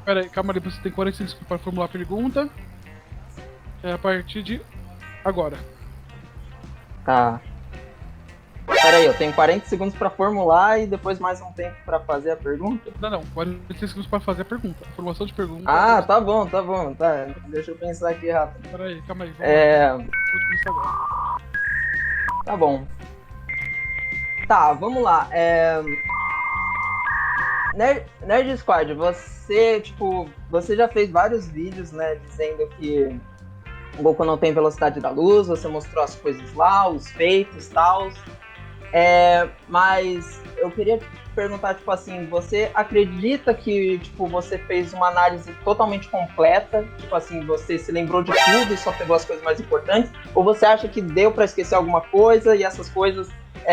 Pera aí, calma aí, você tem 45 segundos para formular a pergunta. É a partir de agora. Tá. Peraí, eu tenho 40 segundos pra formular e depois mais um tempo pra fazer a pergunta? Não, 45 segundos para fazer a pergunta. Formação de pergunta. Ah, tá bom, tá. Deixa eu pensar aqui rápido. Pera aí, calma aí, vamos lá. Vou começar agora. Tá bom. Tá, vamos lá. Nerd Squad, você já fez vários vídeos, né, dizendo que o Goku não tem velocidade da luz, você mostrou as coisas lá, os feitos e tal. Mas eu queria te perguntar, tipo assim, você acredita que, tipo, você fez uma análise totalmente completa? Tipo assim, você se lembrou de tudo e só pegou as coisas mais importantes? Ou você acha que deu pra esquecer alguma coisa e essas coisas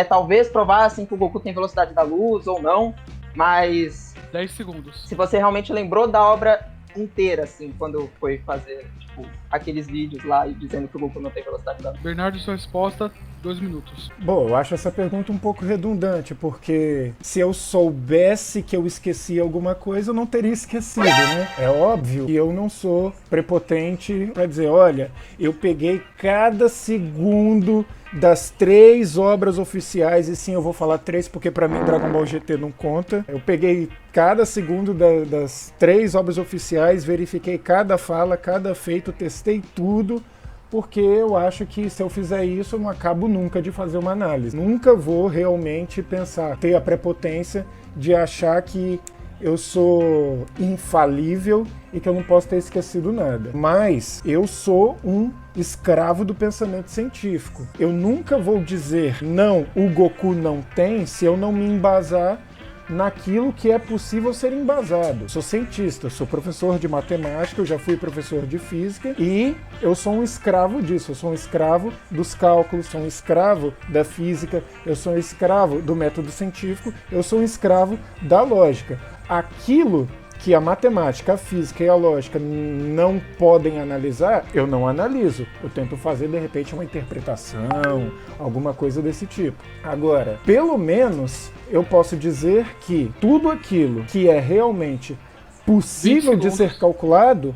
talvez provassem que o Goku tem velocidade da luz ou não? Mas 10 segundos. se você realmente lembrou da obra inteira, assim, quando foi fazer, tipo, aqueles vídeos lá e dizendo que o Goku não tem velocidade da luz. Bernardo, sua resposta, 2 minutos. Bom, eu acho essa pergunta um pouco redundante, porque se eu soubesse que eu esqueci alguma coisa, eu não teria esquecido, né? É óbvio que eu não sou prepotente para dizer, olha, eu peguei cada segundo das 3 obras oficiais, e sim, eu vou falar 3 porque para mim Dragon Ball GT não conta. Eu peguei cada segundo das 3 obras oficiais, verifiquei cada fala, cada feito, testei tudo, porque eu acho que se eu fizer isso, eu não acabo nunca de fazer uma análise. Nunca vou realmente pensar, ter a prepotência de achar que eu sou infalível e que eu não posso ter esquecido nada. Mas eu sou um escravo do pensamento científico. Eu nunca vou dizer, não, o Goku não tem, se eu não me embasar naquilo que é possível ser embasado. Sou cientista, sou professor de matemática, eu já fui professor de física e eu sou um escravo disso. Eu sou um escravo dos cálculos, sou um escravo da física, eu sou um escravo do método científico, eu sou um escravo da lógica. Aquilo que a matemática, a física e a lógica não podem analisar, eu não analiso. Eu tento fazer, de repente, uma interpretação, alguma coisa desse tipo. Agora, pelo menos, eu posso dizer que tudo aquilo que é realmente possível de ser calculado,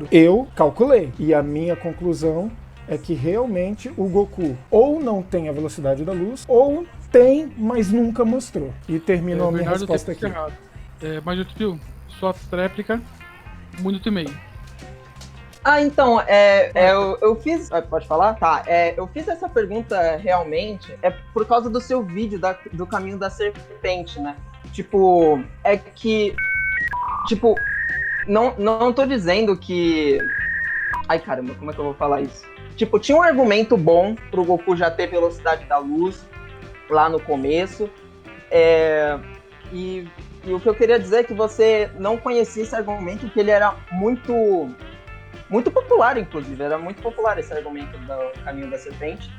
eu calculei. E a minha conclusão é que realmente o Goku ou não tem a velocidade da luz, ou tem, mas nunca mostrou. E termino a minha resposta aqui. Major Tio, sua tréplica, 1 minuto e meio. Então, eu fiz... Pode falar? Tá, eu fiz essa pergunta realmente por causa do seu vídeo do Caminho da Serpente, né? Tipo, não tô dizendo que... Ai, caramba, como é que eu vou falar isso? Tipo, tinha um argumento bom pro Goku já ter velocidade da luz lá no começo, e o que eu queria dizer é que você não conhecia esse argumento, que ele era muito popular, inclusive. Era muito popular esse argumento do Caminho da Serpente.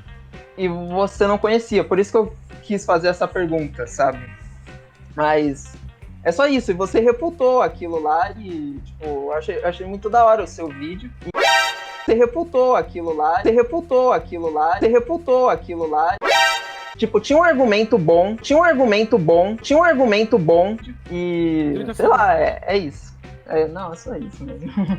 E você não conhecia. Por isso que eu quis fazer essa pergunta, sabe? Mas é só isso. E você refutou aquilo lá e, tipo, eu achei muito da hora o seu vídeo. E você refutou aquilo lá. Tipo, tinha um argumento bom, e, sei lá, é isso. Não, é só isso mesmo.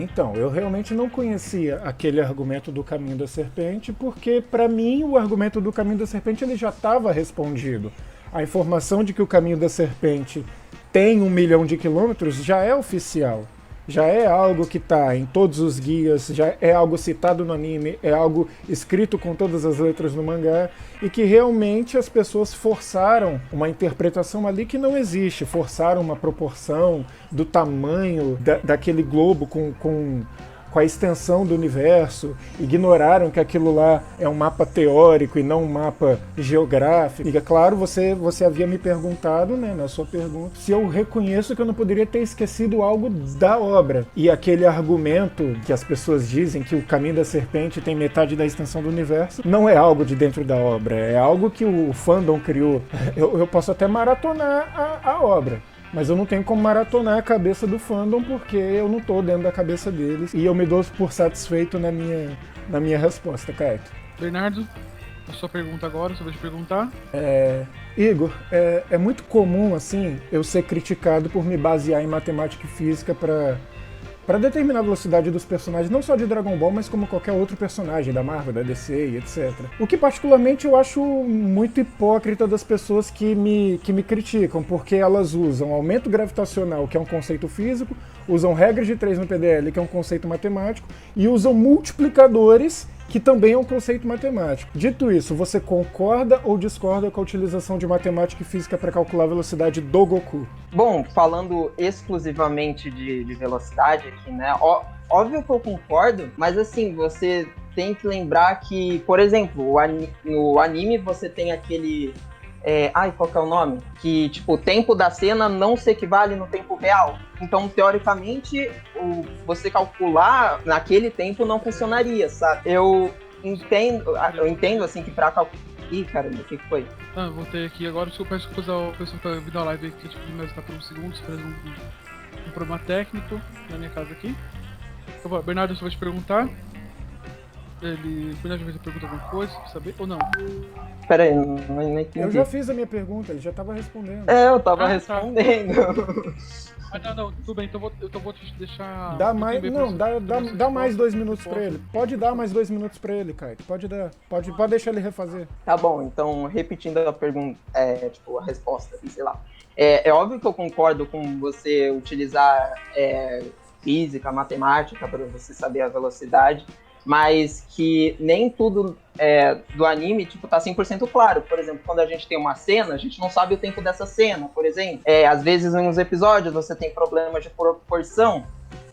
Então, eu realmente não conhecia aquele argumento do Caminho da Serpente, porque, para mim, o argumento do Caminho da Serpente ele já estava respondido. A informação de que o Caminho da Serpente tem 1 milhão de quilômetros já é oficial. Já é algo que está em todos os guias, já é algo citado no anime, é algo escrito com todas as letras no mangá, e que realmente as pessoas forçaram uma interpretação ali que não existe, forçaram uma proporção do tamanho daquele globo com a extensão do universo, ignoraram que aquilo lá é um mapa teórico e não um mapa geográfico. E, claro, você havia me perguntado, né, na sua pergunta, se eu reconheço que eu não poderia ter esquecido algo da obra. E aquele argumento que as pessoas dizem que o Caminho da Serpente tem metade da extensão do universo, não é algo de dentro da obra, é algo que o fandom criou. Eu posso até maratonar a obra, mas eu não tenho como maratonar a cabeça do fandom porque eu não tô dentro da cabeça deles. E eu me dou por satisfeito na minha resposta, Kaito. Bernardo? a sua pergunta agora, sua vez de perguntar. Igor, é muito comum, assim, eu ser criticado por me basear em matemática e física para determinar a velocidade dos personagens, não só de Dragon Ball, mas como qualquer outro personagem da Marvel, da DC e etc. O que particularmente eu acho muito hipócrita das pessoas que me criticam, porque elas usam aumento gravitacional, que é um conceito físico, usam regras de 3 no PDL, que é um conceito matemático, e usam multiplicadores, que também é um conceito matemático. Dito isso, você concorda ou discorda com a utilização de matemática e física para calcular a velocidade do Goku? Bom, falando exclusivamente de velocidade aqui, né? Óbvio que eu concordo, mas assim, você tem que lembrar que, por exemplo, no anime você tem aquele... qual que é o nome? Que, tipo, o tempo da cena não se equivale no tempo real. Então, teoricamente, você calcular naquele tempo não funcionaria, sabe? Eu entendo assim, que pra calcular... Ih, caramba, o que foi? Voltei aqui agora. Eu peço desculpas ao pessoal que tá vindo a live aqui, tipo, mas tá por um segundo, esperando um problema técnico na minha casa aqui. Então, Bernardo, você vai te perguntar. Bernardo vai te perguntar alguma coisa, pra saber ou não? Pera aí, não entendi. Eu já fiz a minha pergunta, ele já estava respondendo. Eu tava respondendo. Não, tudo bem, então eu vou te deixar... Dá mais 2 minutos pra ele. Pode dar mais 2 minutos pra ele, Kaique. Pode dar. Pode deixar ele refazer. Tá bom, então, repetindo a pergunta, a resposta, sei lá. É óbvio que eu concordo com você utilizar física, matemática para você saber a velocidade, mas que nem tudo do anime, tipo, tá 100% claro. Por exemplo, quando a gente tem uma cena, a gente não sabe o tempo dessa cena, por exemplo. Às vezes, em uns episódios, você tem problemas de proporção.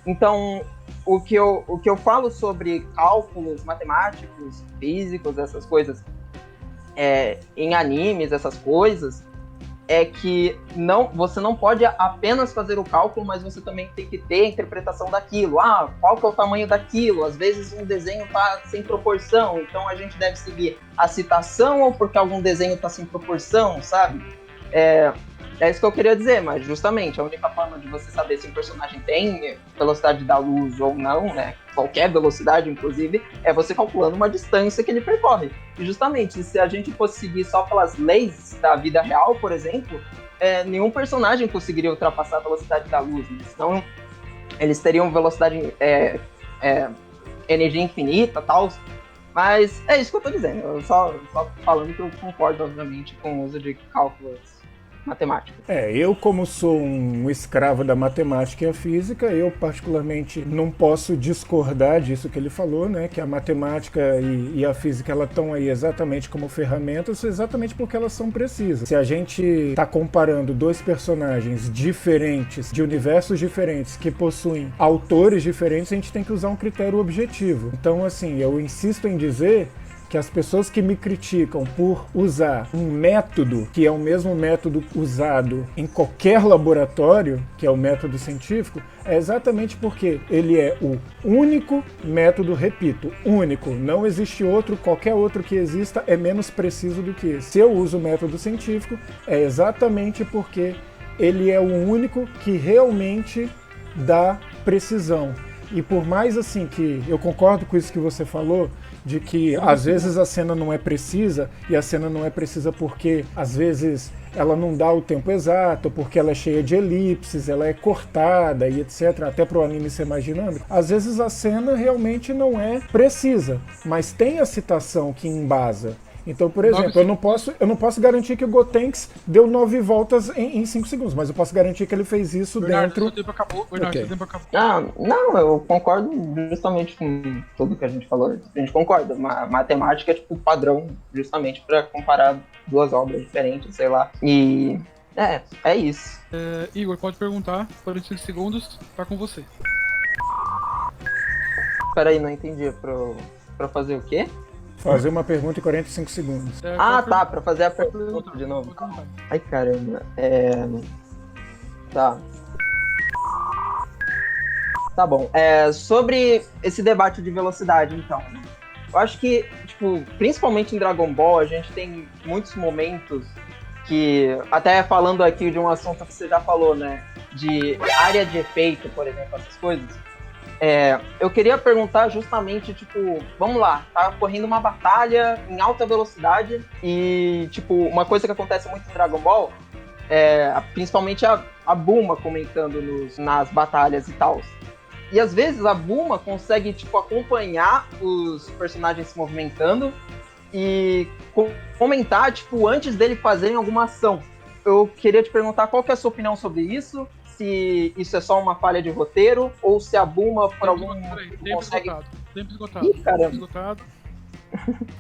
Então, o que eu falo sobre cálculos matemáticos, físicos, essas coisas, em animes, essas coisas, é que você não pode apenas fazer o cálculo, mas você também tem que ter a interpretação daquilo. Qual que é o tamanho daquilo? Às vezes um desenho está sem proporção, então a gente deve seguir a citação ou porque algum desenho está sem proporção, sabe? É isso que eu queria dizer, mas justamente a única forma de você saber se um personagem tem velocidade da luz ou não, né? Qualquer velocidade, inclusive, é você calculando uma distância que ele percorre. E justamente, se a gente fosse seguir só pelas leis da vida real, por exemplo, nenhum personagem conseguiria ultrapassar a velocidade da luz, né? Senão eles teriam velocidade, energia infinita e tal. Mas é isso que eu tô dizendo, eu só falando que eu concordo, obviamente, com o uso de cálculos matemática. Eu como sou um escravo da matemática e a física, eu particularmente não posso discordar disso que ele falou, né? Que a matemática e a física, elas estão aí exatamente como ferramentas, exatamente porque elas são precisas. Se a gente está comparando dois personagens diferentes, de universos diferentes, que possuem autores diferentes, a gente tem que usar um critério objetivo. Então, assim, eu insisto em dizer que as pessoas que me criticam por usar um método que é o mesmo método usado em qualquer laboratório, que é o método científico, é exatamente porque ele é o único método, repito, único. Não existe outro, qualquer outro que exista é menos preciso do que esse. Se eu uso o método científico, é exatamente porque ele é o único que realmente dá precisão. E por mais assim que eu concordo com isso que você falou, de que às vezes a cena não é precisa, e a cena não é precisa porque às vezes ela não dá o tempo exato, porque ela é cheia de elipses, ela é cortada e etc, até para o anime ser mais dinâmico. Às vezes a cena realmente não é precisa, mas tem a citação que embasa. Então, por exemplo, eu não posso garantir que o Gotenks deu 9 voltas em 5 segundos, mas eu posso garantir que ele fez isso dentro... Seu tempo acabou. Seu tempo acabou. Não, eu concordo justamente com tudo que a gente falou. A gente concorda. Matemática é tipo padrão, justamente para comparar duas obras diferentes, sei lá. E é isso. Igor, pode perguntar. 45 segundos, tá com você. Peraí, não entendi. Pra fazer o quê? Fazer uma pergunta em 45 segundos. Tá, pra fazer a pergunta de novo. Ai, caramba. Tá. Tá bom. Sobre esse debate de velocidade, então. Eu acho que, tipo, principalmente em Dragon Ball, a gente tem muitos momentos que, até falando aqui de um assunto que você já falou, né? De área de efeito, por exemplo, essas coisas. Eu queria perguntar justamente, tipo, vamos lá, tá correndo uma batalha em alta velocidade e, tipo, uma coisa que acontece muito em Dragon Ball principalmente a Bulma comentando nas batalhas e tal. E às vezes a Bulma consegue, tipo, acompanhar os personagens se movimentando e comentar, tipo, antes dele fazerem alguma ação. Eu queria te perguntar qual que é a sua opinião sobre isso, se isso é só uma falha de roteiro, ou se a Bulma, por algum motivo, consegue... Tempo esgotado. Ih, caramba. Tempo esgotado.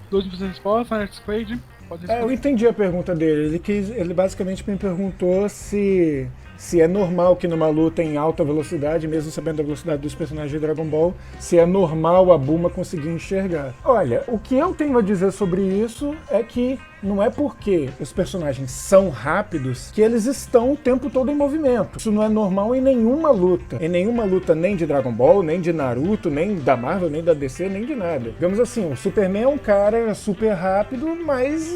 2 de resposta, Alex Quaid. Pode responder. Eu entendi a pergunta dele. Ele basicamente me perguntou se é normal que numa luta em alta velocidade, mesmo sabendo a velocidade dos personagens de Dragon Ball, se é normal a Bulma conseguir enxergar. Olha, o que eu tenho a dizer sobre isso é que não é porque os personagens são rápidos que eles estão o tempo todo em movimento. Isso não é normal em nenhuma luta. Em nenhuma luta nem de Dragon Ball, nem de Naruto, nem da Marvel, nem da DC, nem de nada. Digamos assim, o Superman é um cara super rápido, mas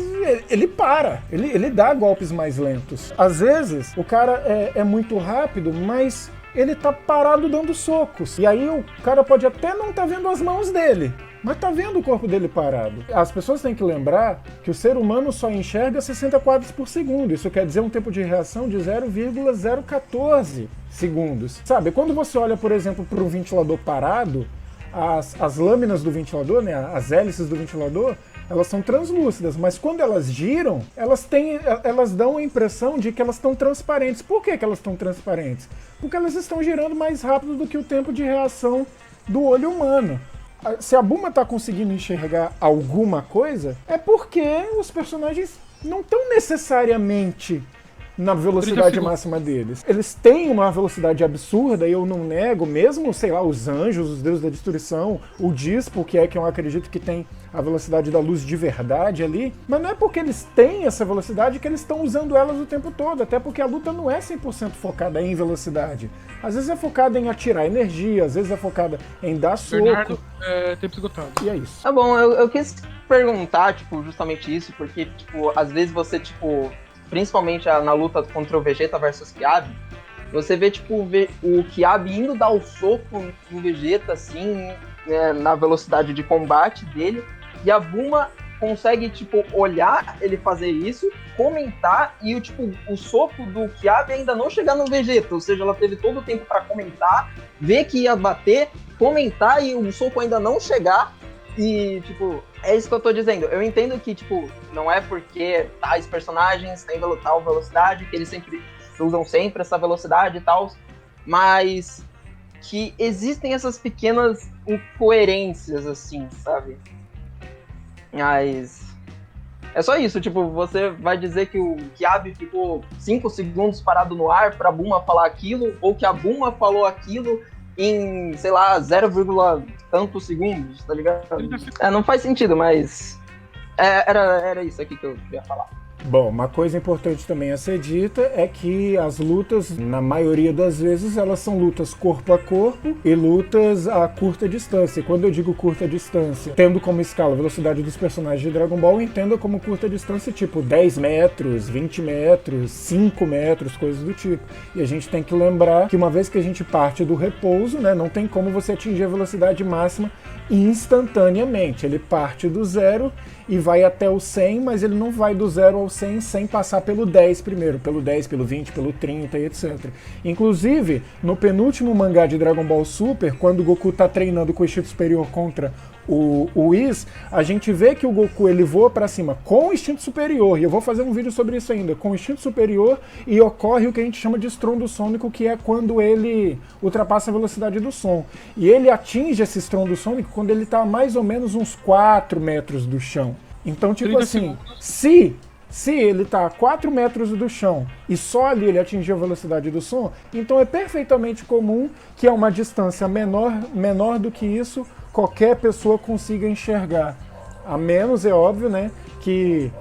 ele para. Ele dá golpes mais lentos. Às vezes, o cara é muito rápido, mas ele tá parado dando socos. E aí o cara pode até não estar vendo as mãos dele, mas tá vendo o corpo dele parado. As pessoas têm que lembrar que o ser humano só enxerga 60 quadros por segundo. Isso quer dizer um tempo de reação de 0,014 segundos. Sabe, quando você olha, por exemplo, para um ventilador parado, as lâminas do ventilador, né, as hélices do ventilador, elas são translúcidas, mas quando elas giram, elas dão a impressão de que elas estão transparentes. Por que elas estão transparentes? Porque elas estão girando mais rápido do que o tempo de reação do olho humano. Se a Bulma está conseguindo enxergar alguma coisa, é porque os personagens não estão necessariamente na velocidade máxima deles. Eles têm uma velocidade absurda, e eu não nego, mesmo, sei lá, os anjos, os deuses da destruição, o Dispo, que eu acredito que tem a velocidade da luz de verdade ali, mas não é porque eles têm essa velocidade que eles estão usando elas o tempo todo, até porque a luta não é 100% focada em velocidade. Às vezes é focada em atirar energia, às vezes é focada em dar soco. Bernardo, tempo esgotado. E é isso. Tá bom, eu quis perguntar, tipo, justamente isso, porque, tipo, às vezes você, tipo, principalmente na luta contra o Vegeta versus Kiabi, você vê, tipo, o Kiabi indo dar o soco no Vegeta, assim, né, na velocidade de combate dele, e a Bulma consegue, tipo, olhar ele fazer isso, comentar, e tipo, o soco do Kiabi ainda não chegar no Vegeta, ou seja, ela teve todo o tempo pra comentar, ver que ia bater, comentar, e o soco ainda não chegar, e, tipo, é isso que eu tô dizendo. Eu entendo que, tipo, não é porque tais personagens têm tal velocidade, que eles sempre usam sempre essa velocidade e tal, mas que existem essas pequenas incoerências, assim, sabe? Mas é só isso, tipo, você vai dizer que o Kiabi ficou 5 segundos parado no ar pra Bulma falar aquilo, ou que a Bulma falou aquilo em, sei lá, 0, tantos segundos, tá ligado? Não faz sentido, mas era isso aqui que eu queria falar. Bom, uma coisa importante também a ser dita é que as lutas, na maioria das vezes, elas são lutas corpo a corpo e lutas a curta distância. Quando eu digo curta distância, tendo como escala a velocidade dos personagens de Dragon Ball, entenda como curta distância tipo 10 metros, 20 metros, 5 metros, coisas do tipo. E a gente tem que lembrar que uma vez que a gente parte do repouso, né, não tem como você atingir a velocidade máxima instantaneamente. Ele parte do 0 e vai até o 100, mas ele não vai do 0 ao 100 sem passar pelo 10 primeiro, pelo 10, pelo 20, pelo 30 e etc. Inclusive, no penúltimo mangá de Dragon Ball Super, quando o Goku tá treinando com o instinto superior contra o Whis, a gente vê que o Goku ele voa pra cima com o instinto superior, e eu vou fazer um vídeo sobre isso ainda, com o instinto superior, e ocorre o que a gente chama de estrondo sônico, que é quando ele ultrapassa a velocidade do som. E ele atinge esse estrondo sônico quando ele tá a mais ou menos uns 4 metros do chão. Então, tipo assim, se ele tá a 4 metros do chão e só ali ele atingiu a velocidade do som, então é perfeitamente comum que a uma distância menor do que isso, qualquer pessoa consiga enxergar. A menos, é óbvio, né, que...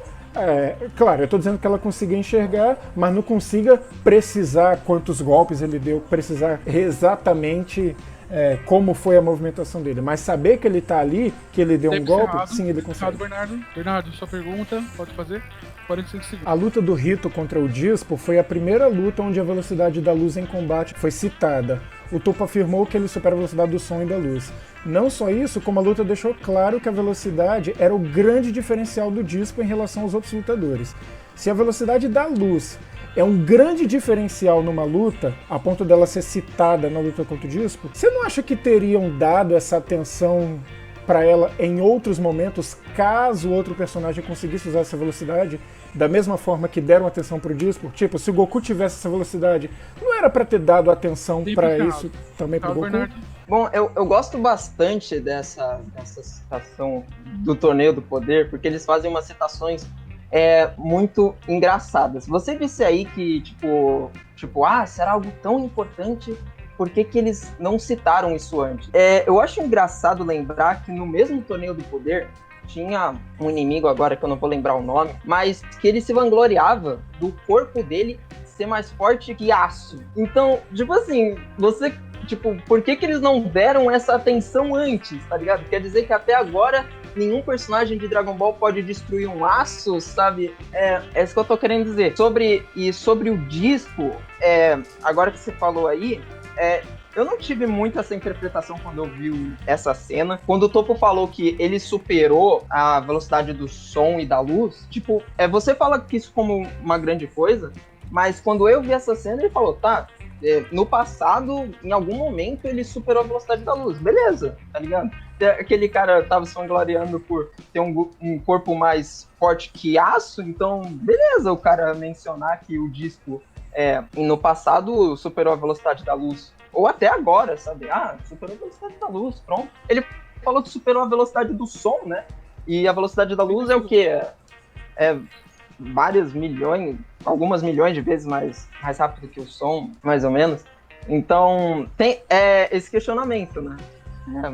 claro, eu tô dizendo que ela consiga enxergar, mas não consiga precisar quantos golpes ele deu, precisar exatamente... como foi a movimentação dele, mas saber que ele tá ali, que ele deu um golpe, sim, ele consegue. Bernardo, sua pergunta, pode fazer? 45 segundos. A luta do Rito contra o Dispo foi a primeira luta onde a velocidade da luz em combate foi citada. o Toppo afirmou que ele supera a velocidade do som e da luz. Não só isso, como a luta deixou claro que a velocidade era o grande diferencial do Dispo em relação aos outros lutadores. Se a velocidade da luz é um grande diferencial numa luta, a ponto dela ser citada na luta contra o Dispo, você não acha que teriam dado essa atenção para ela em outros momentos, caso outro personagem conseguisse usar essa velocidade, da mesma forma que deram atenção pro Dispo? Tipo, se o Goku tivesse essa velocidade, não era para ter dado atenção para isso também pro Goku? Bom, eu gosto bastante dessa citação do Torneio do Poder, porque eles fazem umas citações muito engraçadas. Você disse aí que, será algo tão importante, por que eles não citaram isso antes? Eu acho engraçado lembrar que no mesmo Torneio do Poder tinha um inimigo, agora que eu não vou lembrar o nome, mas que ele se vangloriava do corpo dele ser mais forte que aço. Então, por que eles não deram essa atenção antes, tá ligado? Quer dizer que até agora nenhum personagem de Dragon Ball pode destruir um aço, sabe? É isso que eu tô querendo dizer. Sobre o Dispo, agora que você falou aí, eu não tive muito essa interpretação quando eu vi essa cena. Quando o Toppo falou que ele superou a velocidade do som e da luz, você fala que isso como uma grande coisa, mas quando eu vi essa cena, ele falou, no passado, em algum momento, ele superou a velocidade da luz. Beleza, tá ligado? Aquele cara tava se vangloriando por ter um corpo mais forte que aço, então, beleza o cara mencionar que o Dispo no passado superou a velocidade da luz. Ou até agora, sabe? Superou a velocidade da luz, pronto. Ele falou que superou a velocidade do som, né? E a velocidade da luz é o quê? Vários milhões, algumas milhões de vezes mais rápido que o som, mais ou menos. Então, tem esse questionamento, né?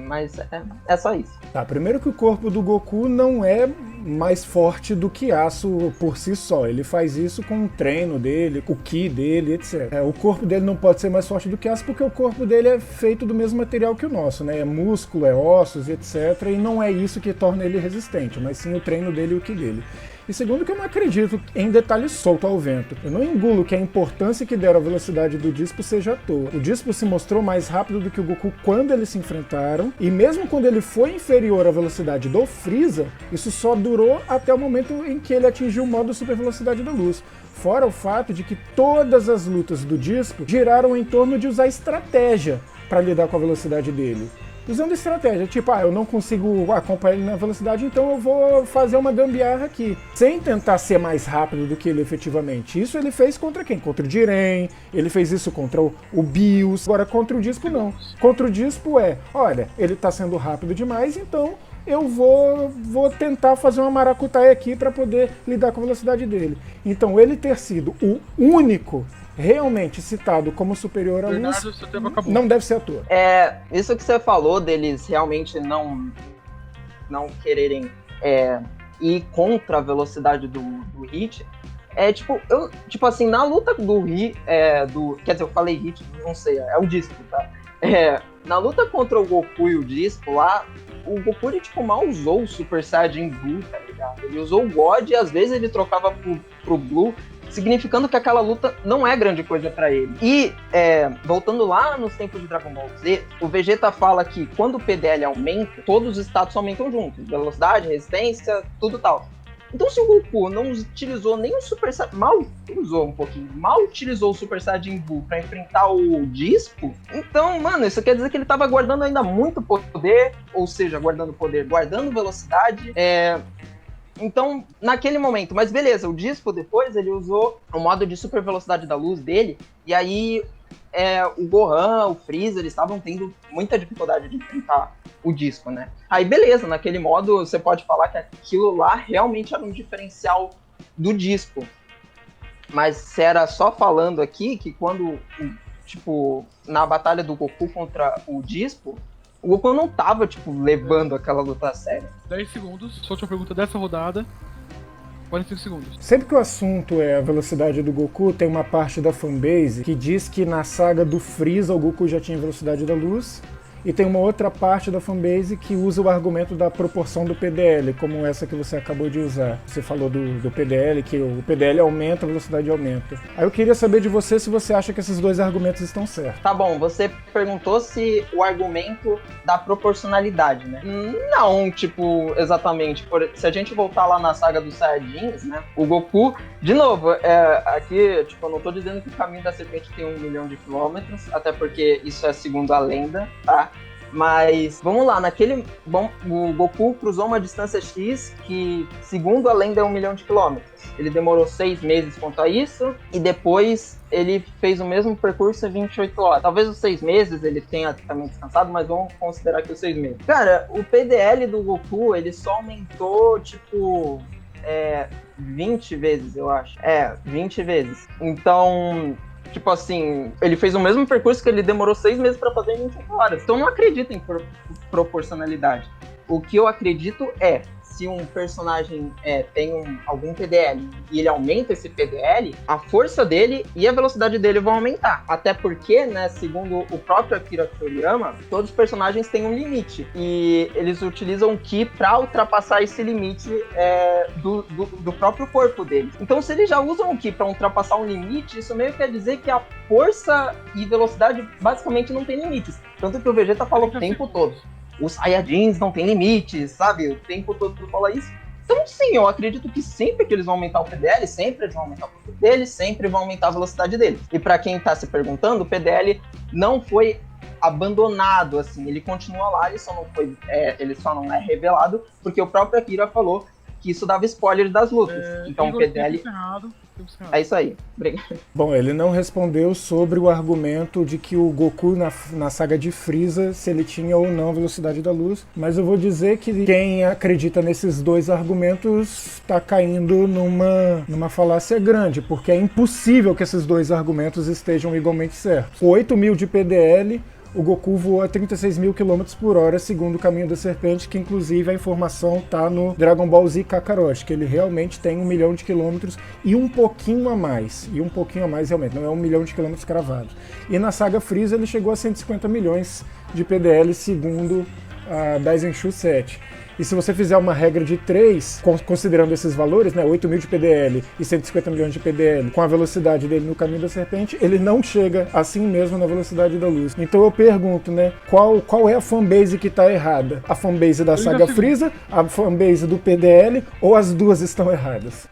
Mas é só isso. Primeiro que o corpo do Goku não é mais forte do que aço por si só. Ele faz isso com o treino dele, o ki dele, etc. O corpo dele não pode ser mais forte do que aço porque o corpo dele é feito do mesmo material que o nosso, né? É músculo, é ossos, etc. E não é isso que torna ele resistente, mas sim o treino dele e o ki dele. E segundo que eu não acredito em detalhes soltos ao vento. Eu não engulo que a importância que deram à velocidade do Dispo seja à toa. O Dispo se mostrou mais rápido do que o Goku quando eles se enfrentaram, e mesmo quando ele foi inferior à velocidade do Freeza, isso só durou até o momento em que ele atingiu o modo super velocidade da luz. Fora o fato de que todas as lutas do Dispo giraram em torno de usar estratégia para lidar com a velocidade dele. Usando estratégia, eu não consigo acompanhar ele na velocidade, então eu vou fazer uma gambiarra aqui, sem tentar ser mais rápido do que ele efetivamente. Isso ele fez contra quem? Contra o Jiren, ele fez isso contra o Bills, agora contra o Dispo não. Contra o Dispo olha, ele tá sendo rápido demais, então eu vou tentar fazer uma maracutaia aqui para poder lidar com a velocidade dele. Então ele ter sido o único realmente citado como superior à luz, não deve ser à toa. Isso que você falou deles realmente não quererem ir contra a velocidade do Hit, na luta do Hit, quer dizer, eu falei Hit, não sei, é o Dispo, tá? Na luta contra o Goku e o Dispo lá, o Goku ele mal usou o Super Saiyajin Blue, tá ligado? Ele usou o God e às vezes ele trocava pro Blue, significando que aquela luta não é grande coisa pra ele. E, voltando lá nos tempos de Dragon Ball Z, o Vegeta fala que quando o PDL aumenta, todos os status aumentam juntos. Velocidade, resistência, tudo tal. Então se o Goku não utilizou nem o Super Saiyajin... Mal utilizou o Super Saiyajin Blue pra enfrentar o Dispo, então, mano, isso quer dizer que ele tava guardando ainda muito poder, ou seja, guardando poder, guardando velocidade, Então, naquele momento, mas beleza, o Dispo depois, ele usou o modo de super velocidade da luz dele, e aí o Gohan, o Freeza, eles estavam tendo muita dificuldade de enfrentar o Dispo, né? Aí beleza, naquele modo você pode falar que aquilo lá realmente era um diferencial do Dispo. Mas se era só falando aqui que quando, na batalha do Goku contra o Dispo, o Goku não tava, levando aquela luta a sério. 10 segundos, só última pergunta dessa rodada. 45 segundos. Sempre que o assunto é a velocidade do Goku, tem uma parte da fanbase que diz que na saga do Freeza o Goku já tinha velocidade da luz e tem uma outra parte da fanbase que usa o argumento da proporção do PDL, como essa que você acabou de usar. Você falou do PDL, que o PDL aumenta, a velocidade aumenta. Aí eu queria saber de você se você acha que esses dois argumentos estão certos. Tá bom, você perguntou se o argumento da proporcionalidade, né? Não, tipo, exatamente. Se a gente voltar lá na saga dos Saiyajins, né? O Goku, de novo, aqui, tipo, eu não tô dizendo que o caminho da serpente tem 1 milhão de quilômetros, até porque isso é segundo a lenda, tá? Mas, vamos lá, o Goku cruzou uma distância X que, segundo a lenda, é 1 milhão de quilômetros. Ele demorou 6 meses quanto a isso, e depois ele fez o mesmo percurso em 28 horas. Talvez os 6 meses ele tenha também descansado, mas vamos considerar que os 6 meses. Cara, o PDL do Goku, ele só aumentou, tipo, 20 vezes, eu acho. 20 vezes. Então, tipo assim, ele fez o mesmo percurso que ele demorou 6 meses pra fazer em 28 horas. Então eu não acredito em proporcionalidade. O que eu acredito se um personagem tem algum PDL e ele aumenta esse PDL, a força dele e a velocidade dele vão aumentar. Até porque, né, segundo o próprio Akira Toriyama, todos os personagens têm um limite. E eles utilizam o Ki para ultrapassar esse limite do próprio corpo deles. Então, se eles já usam o Ki para ultrapassar um limite, isso meio que quer dizer que a força e velocidade basicamente não tem limites. Tanto que o Vegeta fala o tempo todo. Os Saiyajins não tem limites, sabe? O tempo todo fala isso. Então, sim, eu acredito que sempre que eles vão aumentar o PDL, sempre eles vão aumentar o corpo deles, sempre vão aumentar a velocidade deles. E pra quem tá se perguntando, o PDL não foi abandonado, assim, ele continua lá, ele só não é revelado, porque o próprio Akira falou que isso dava spoiler das lutas. Então o PDL... É isso aí. Obrigado. Bom, ele não respondeu sobre o argumento de que o Goku na saga de Freeza, se ele tinha ou não velocidade da luz, mas eu vou dizer que quem acredita nesses dois argumentos está caindo numa falácia grande, porque é impossível que esses dois argumentos estejam igualmente certos. O 8.000 de PDL, o Goku voa a 36 mil km por hora, segundo o Caminho da Serpente, que inclusive a informação tá no Dragon Ball Z Kakarot, que ele realmente tem 1 milhão de quilômetros e um pouquinho a mais realmente, não é 1 milhão de quilômetros cravados. E na saga Freeza ele chegou a 150 milhões de PDL, segundo a Daisenshu 7. E se você fizer uma regra de 3, considerando esses valores, né, 8.000 de PDL e 150 milhões de PDL, com a velocidade dele no Caminho da Serpente, ele não chega assim mesmo na velocidade da luz. Então eu pergunto, né, qual é a fanbase que está errada? A fanbase da saga Freeza, a fanbase do PDL, ou as duas estão erradas?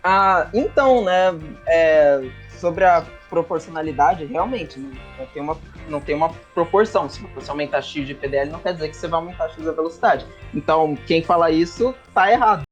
Então, né, sobre a proporcionalidade, realmente, não tem uma proporção. Se você aumentar X de PDL, não quer dizer que você vai aumentar X a velocidade. Então, quem fala isso, tá errado.